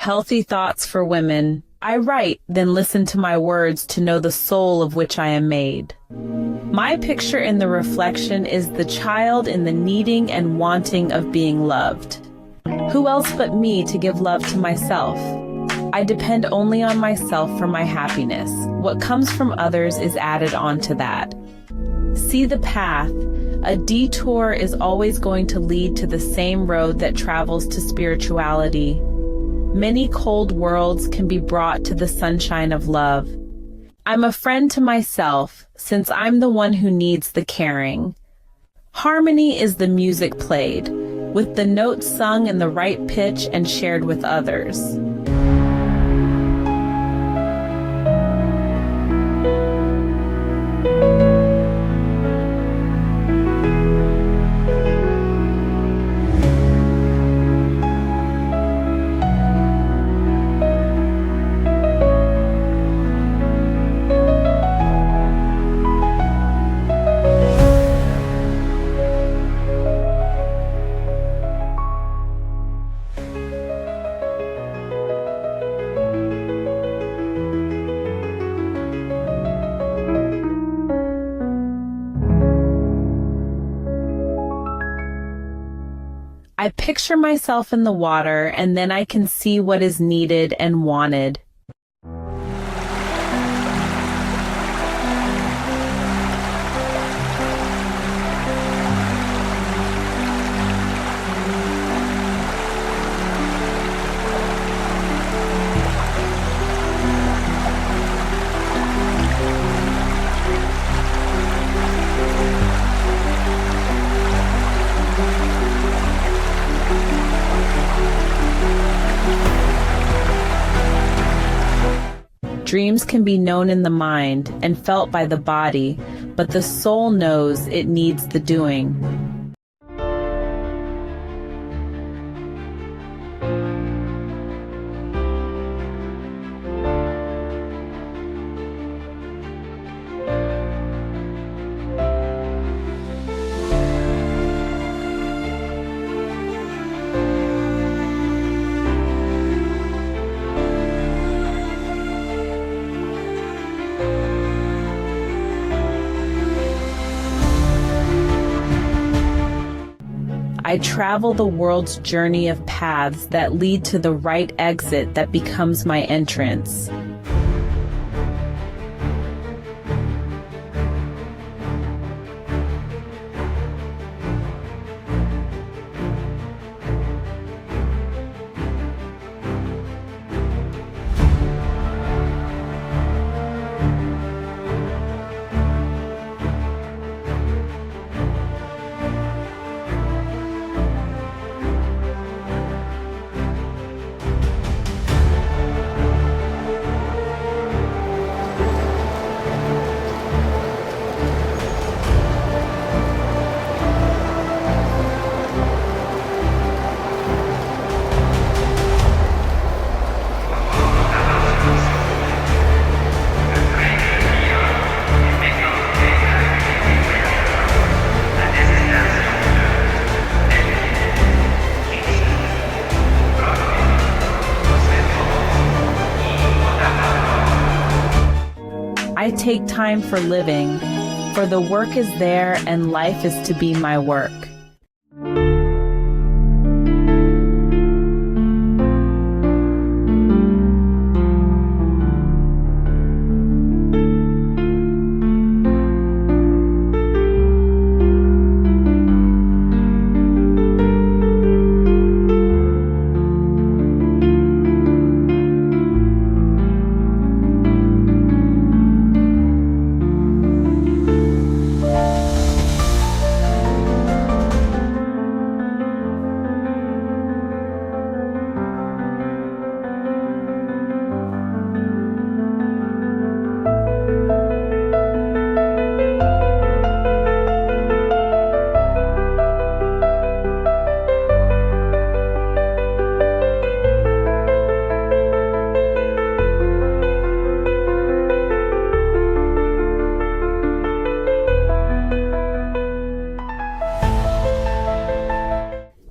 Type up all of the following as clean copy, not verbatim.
Healthy thoughts for women. I write, then listen to my words to know the soul of which I am made. My picture in the reflection is the child in the needing and wanting of being loved. Who else but me to give love to myself? I depend only on myself for my happiness. What comes from others is added on to that. See the path. A detour is always going to lead to the same road that travels to spirituality. Many cold worlds can be brought to the sunshine of love. I'm a friend to myself, since I'm the one who needs the caring. Harmony is the music played, with the notes sung in the right pitch and shared with others. I picture myself in the water, and then I can see what is needed and wanted. Dreams can be known in the mind and felt by the body, but the soul knows it needs the doing. I travel the world's journey of paths that lead to the right exit that becomes my entrance. I take time for living, for the work is there and life is to be my work.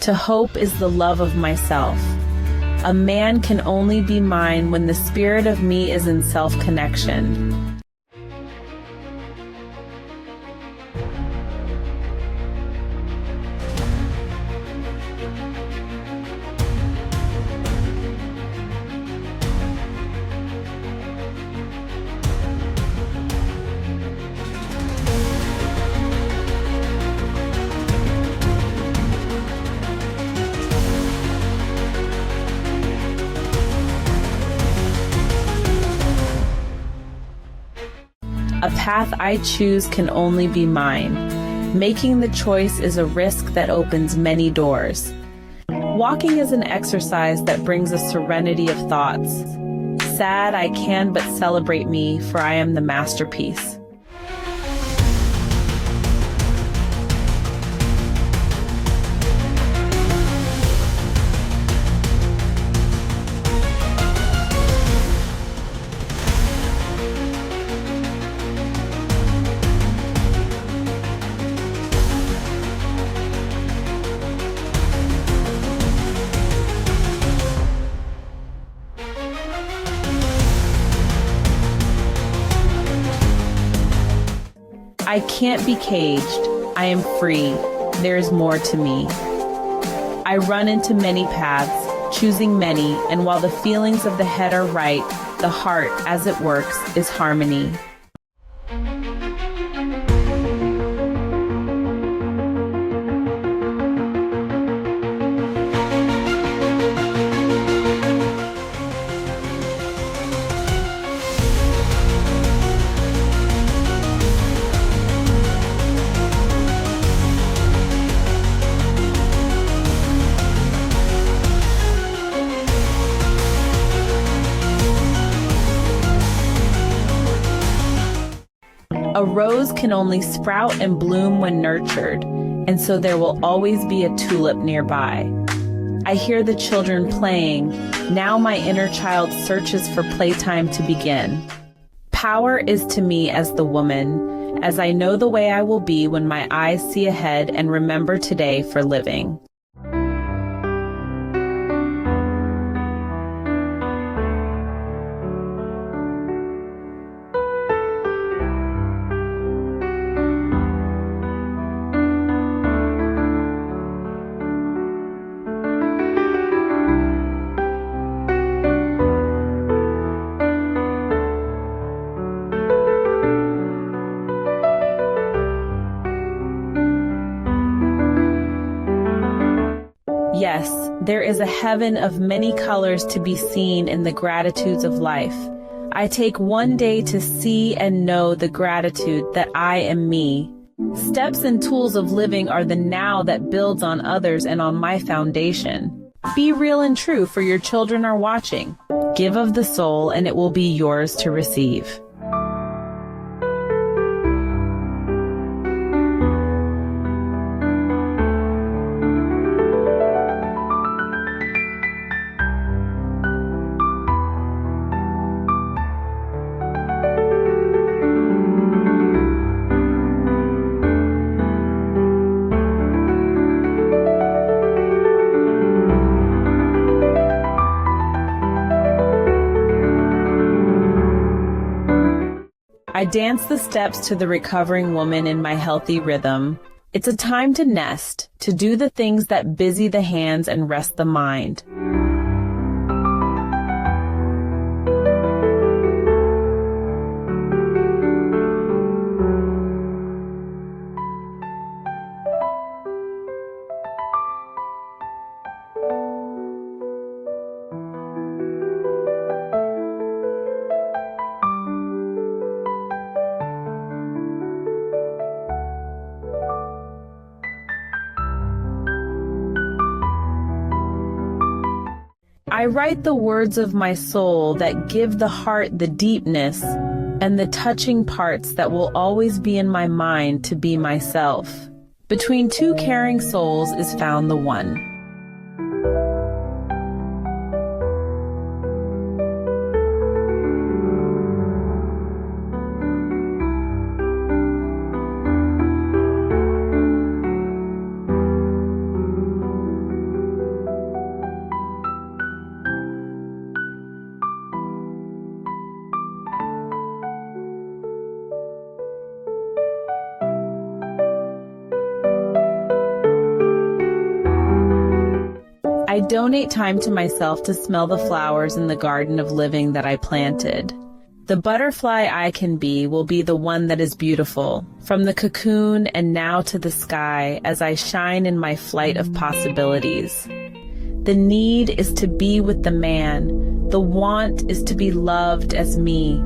To hope is the love of myself. A man can only be mine when the spirit of me is in self-connection. A path I choose can only be mine. Making the choice is a risk that opens many doors. Walking is an exercise that brings a serenity of thoughts. Sad I can but celebrate me, for I am the masterpiece. I can't be caged. I am free. There is more to me. I run into many paths, choosing many, and while the feelings of the head are right, the heart, as it works, is harmony. A rose can only sprout and bloom when nurtured, and so there will always be a tulip nearby. I hear the children playing. Now my inner child searches for playtime to begin. Power is to me as the woman, as I know the way I will be when my eyes see ahead and remember today for living. Yes, there is a heaven of many colors to be seen in the gratitudes of life. I take one day to see and know the gratitude that I am me. Steps and tools of living are the now that builds on others and on my foundation. Be real and true, for your children are watching. Give of the soul and it will be yours to receive. I dance the steps to the recovering woman in my healthy rhythm. It's a time to nest, to do the things that busy the hands and rest the mind. I write the words of my soul that give the heart the deepness and the touching parts that will always be in my mind to be myself. Between two caring souls is found the one. donate time to myself to smell the flowers in the garden of living that I planted. The butterfly I can be will be the one that is beautiful, from the cocoon and now to the sky as I shine in my flight of possibilities. The need is to be with the man. The want is to be loved as me.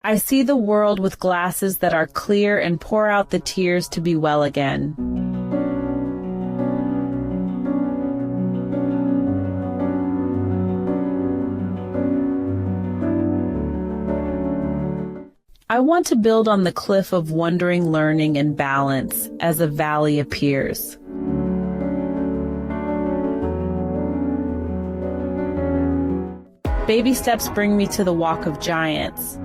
I see the world with glasses that are clear and pour out the tears to be well again. I want to build on the cliff of wondering, learning, and balance as a valley appears. Baby steps bring me to the walk of giants.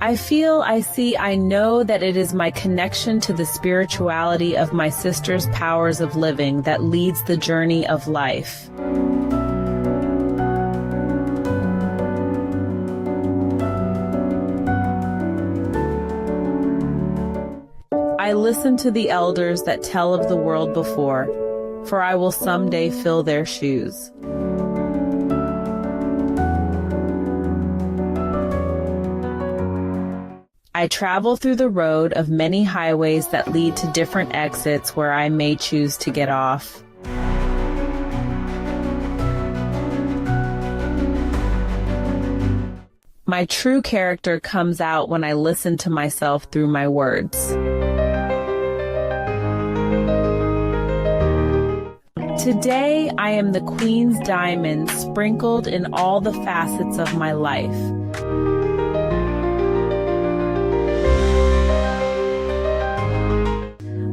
I feel, I see, I know that it is my connection to the spirituality of my sister's powers of living that leads the journey of life. I listen to the elders that tell of the world before, for I will someday fill their shoes. I travel through the road of many highways that lead to different exits where I may choose to get off. My true character comes out when I listen to myself through my words. Today, I am the Queen's diamond sprinkled in all the facets of my life.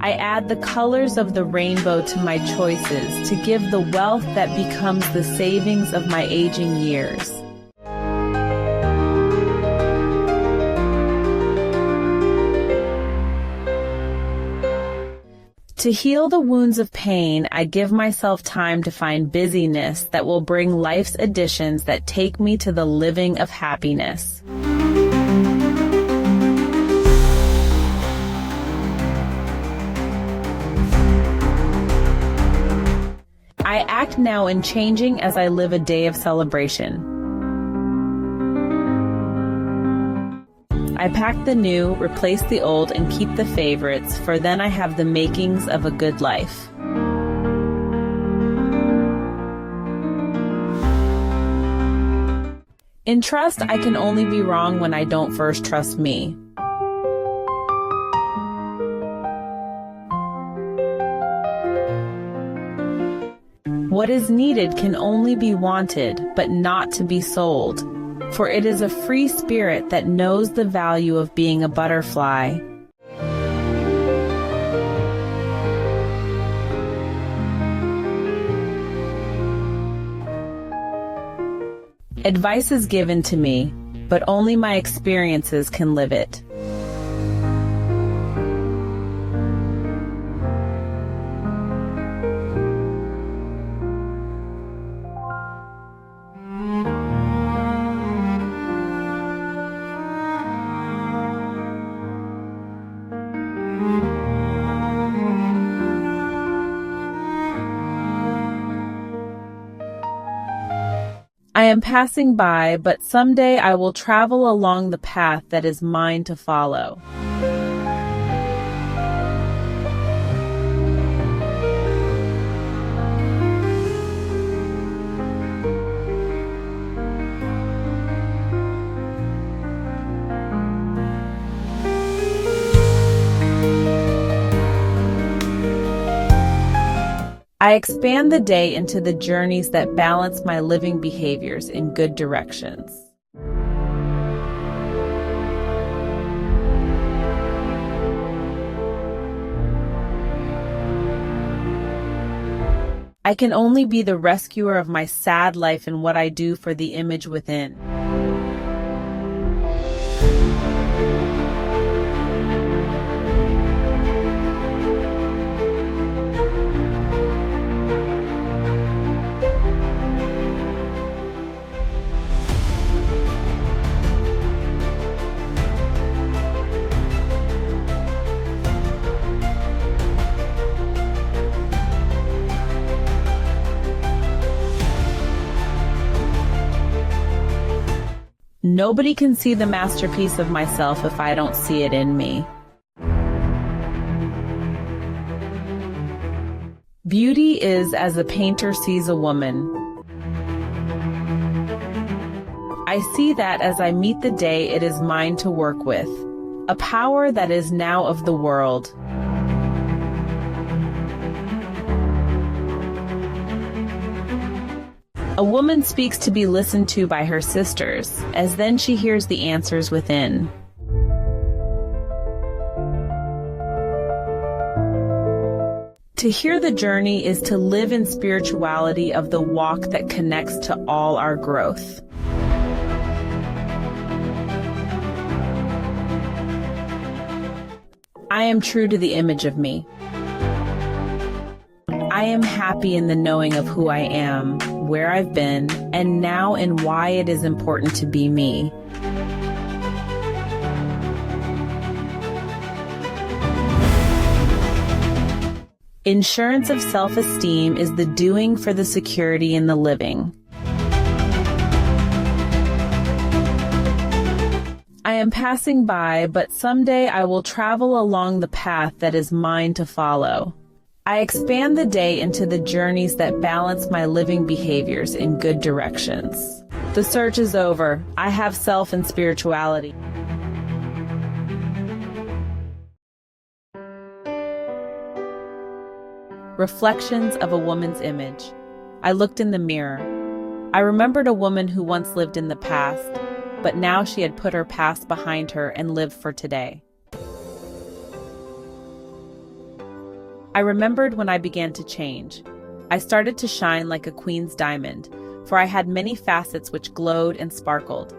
I add the colors of the rainbow to my choices to give the wealth that becomes the savings of my aging years. To heal the wounds of pain, I give myself time to find busyness that will bring life's additions that take me to the living of happiness. I act now in changing as I live a day of celebration. I pack the new, replace the old, and keep the favorites, for then I have the makings of a good life. In trust, I can only be wrong when I don't first trust me. What is needed can only be wanted, but not to be sold. For it is a free spirit that knows the value of being a butterfly. Advice is given to me, but only my experiences can live it. I am passing by, but someday I will travel along the path that is mine to follow. I expand the day into the journeys that balance my living behaviors in good directions. I can only be the rescuer of my sad life in what I do for the image within. Nobody can see the masterpiece of myself if I don't see it in me. Beauty is as a painter sees a woman. I see that as I meet the day it is mine to work with, a power that is now of the world. A woman speaks to be listened to by her sisters, as then she hears the answers within. To hear the journey is to live in spirituality of the walk that connects to all our growth. I am true to the image of me. I am happy in the knowing of who I am, where I've been, and now in why it is important to be me. Insurance of self-esteem is the doing for the security in the living. I am passing by, but someday I will travel along the path that is mine to follow. I expand the day into the journeys that balance my living behaviors in good directions. The search is over. I have self and spirituality. Reflections of a woman's image. I looked in the mirror. I remembered a woman who once lived in the past, but now she had put her past behind her and lived for today. I remembered when I began to change. I started to shine like a queen's diamond, for I had many facets which glowed and sparkled.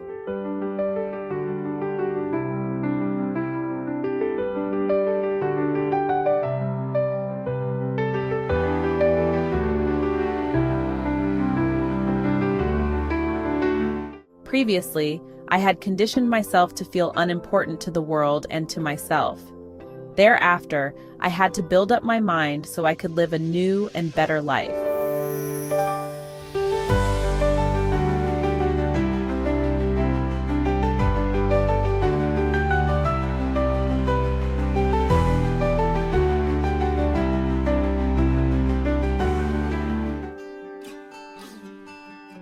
Previously, I had conditioned myself to feel unimportant to the world and to myself. Thereafter, I had to build up my mind so I could live a new and better life.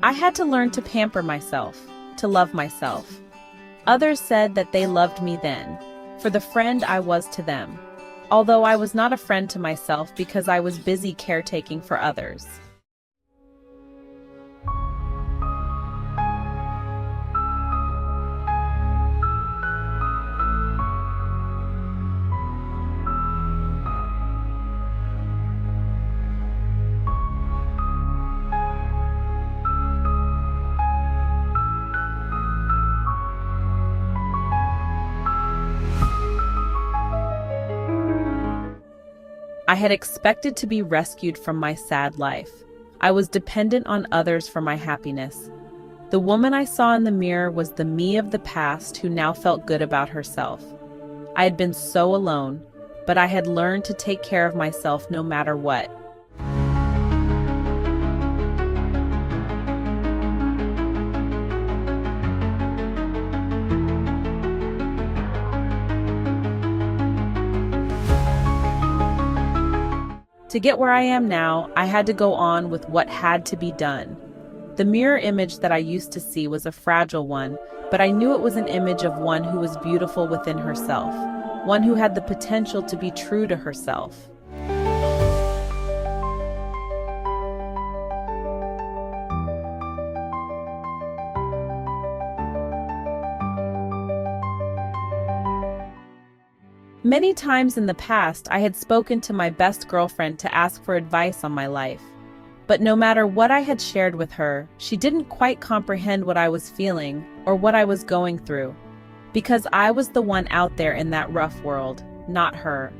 I had to learn to pamper myself, to love myself. Others said that they loved me then, for the friend I was to them, although I was not a friend to myself because I was busy caretaking for others. I had expected to be rescued from my sad life. I was dependent on others for my happiness. The woman I saw in the mirror was the me of the past who now felt good about herself. I had been so alone, but I had learned to take care of myself no matter what. To get where I am now, I had to go on with what had to be done. The mirror image that I used to see was a fragile one, but I knew it was an image of one who was beautiful within herself, one who had the potential to be true to herself. Many times in the past, I had spoken to my best girlfriend to ask for advice on my life. But no matter what I had shared with her, she didn't quite comprehend what I was feeling or what I was going through, because I was the one out there in that rough world, not her.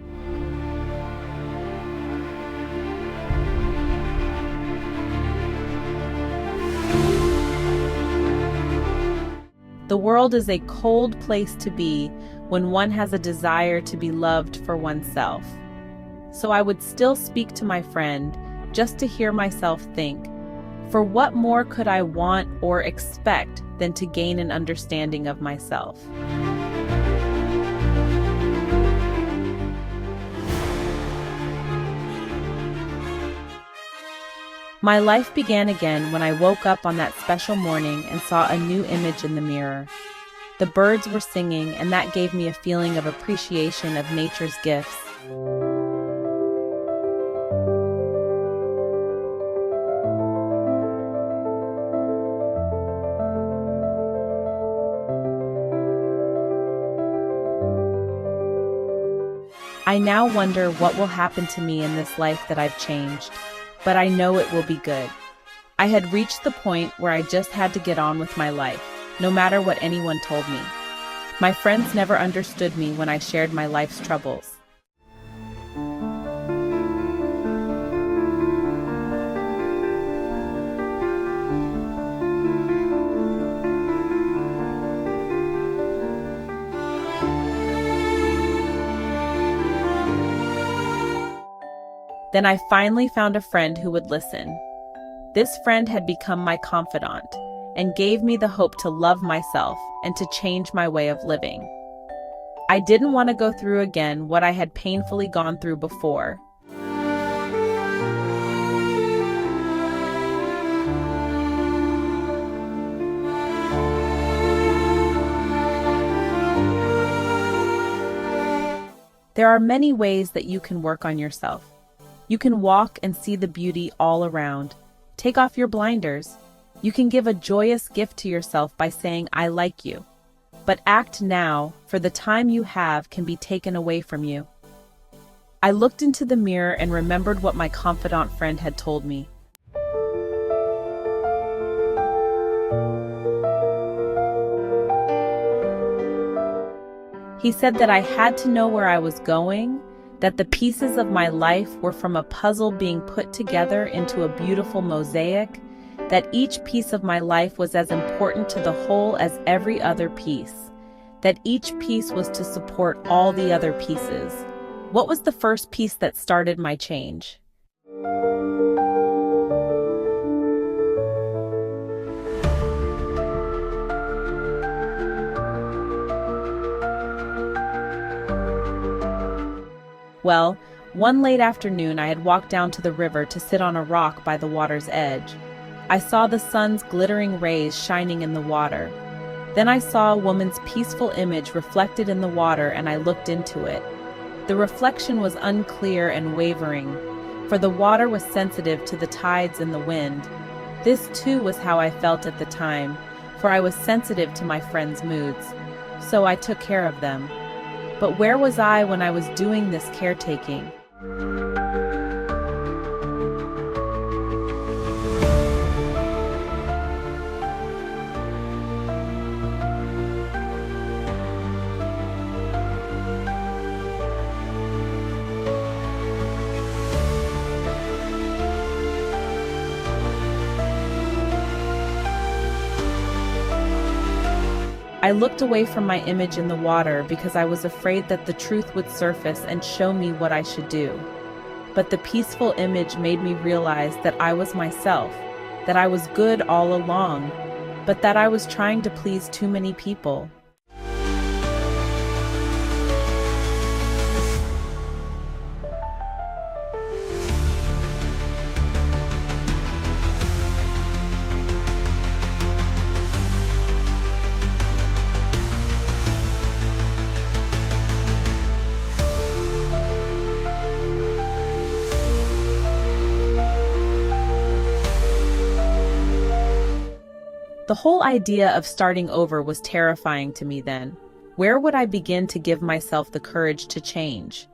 The world is a cold place to be when one has a desire to be loved for oneself. So I would still speak to my friend just to hear myself think, for what more could I want or expect than to gain an understanding of myself? My life began again when I woke up on that special morning and saw a new image in the mirror. The birds were singing, and that gave me a feeling of appreciation of nature's gifts. I now wonder what will happen to me in this life that I've changed, but I know it will be good. I had reached the point where I just had to get on with my life, no matter what anyone told me. My friends never understood me when I shared my life's troubles. Then I finally found a friend who would listen. This friend had become my confidant and gave me the hope to love myself and to change my way of living. I didn't want to go through again what I had painfully gone through before. There are many ways that you can work on yourself. You can walk and see the beauty all around. Take off your blinders. You can give a joyous gift to yourself by saying, "I like you." But act now, for the time you have can be taken away from you. I looked into the mirror and remembered what my confidant friend had told me. He said that I had to know where I was going, that the pieces of my life were from a puzzle being put together into a beautiful mosaic, that each piece of my life was as important to the whole as every other piece, that each piece was to support all the other pieces. What was the first piece that started my change? Well, one late afternoon I had walked down to the river to sit on a rock by the water's edge. I saw the sun's glittering rays shining in the water. Then I saw a woman's peaceful image reflected in the water, and I looked into it. The reflection was unclear and wavering, for the water was sensitive to the tides and the wind. This too was how I felt at the time, for I was sensitive to my friends' moods. So I took care of them. But where was I when I was doing this caretaking? I looked away from my image in the water because I was afraid that the truth would surface and show me what I should do. But the peaceful image made me realize that I was myself, that I was good all along, but that I was trying to please too many people. The whole idea of starting over was terrifying to me then. Where would I begin to give myself the courage to change?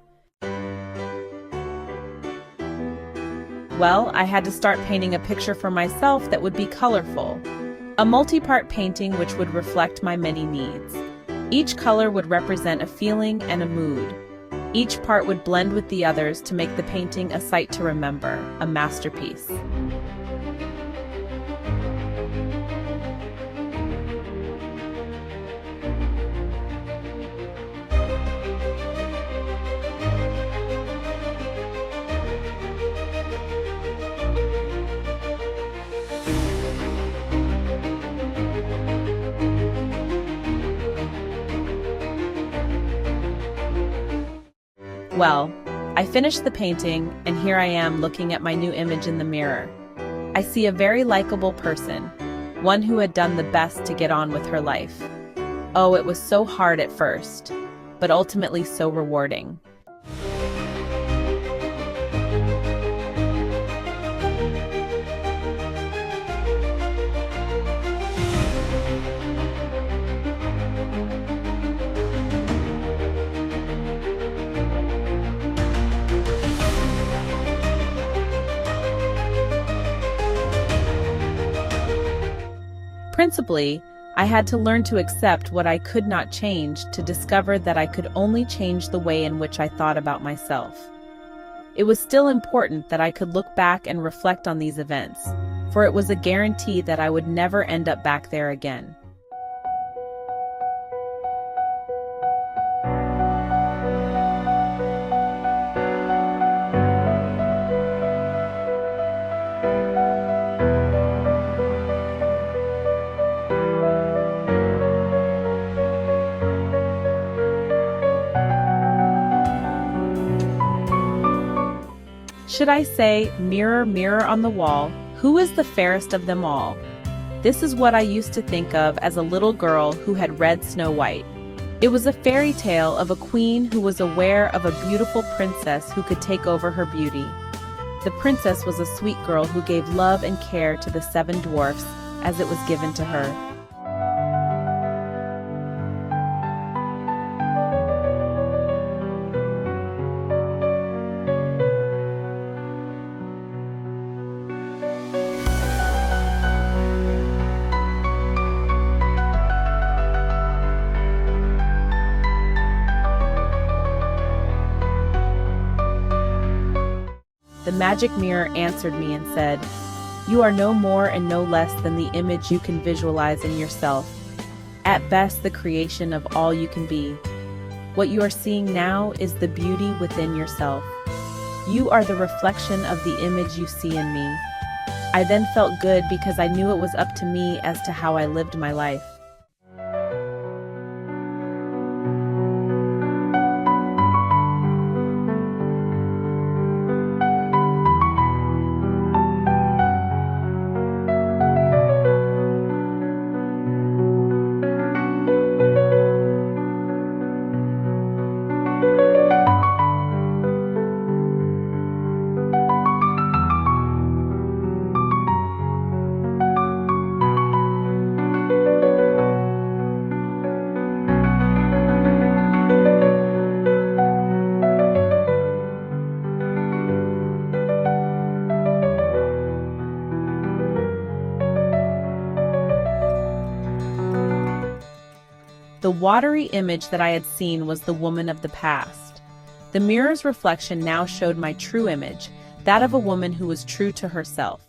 Well, I had to start painting a picture for myself that would be colorful. A multi-part painting which would reflect my many needs. Each color would represent a feeling and a mood. Each part would blend with the others to make the painting a sight to remember, a masterpiece. Well, I finished the painting, and here I am looking at my new image in the mirror. I see a very likable person, one who had done the best to get on with her life. Oh, it was so hard at first, but ultimately so rewarding. Principally, I had to learn to accept what I could not change, to discover that I could only change the way in which I thought about myself. It was still important that I could look back and reflect on these events, for it was a guarantee that I would never end up back there again. Should I say, mirror, mirror on the wall, who is the fairest of them all? This is what I used to think of as a little girl who had read Snow White. It was a fairy tale of a queen who was aware of a beautiful princess who could take over her beauty. The princess was a sweet girl who gave love and care to the 7 dwarfs as it was given to her. The magic mirror answered me and said, "You are no more and no less than the image you can visualize in yourself. At best, the creation of all you can be. What you are seeing now is the beauty within yourself. You are the reflection of the image you see in me." I then felt good because I knew it was up to me as to how I lived my life. The watery image that I had seen was the woman of the past. The mirror's reflection now showed my true image, that of a woman who was true to herself.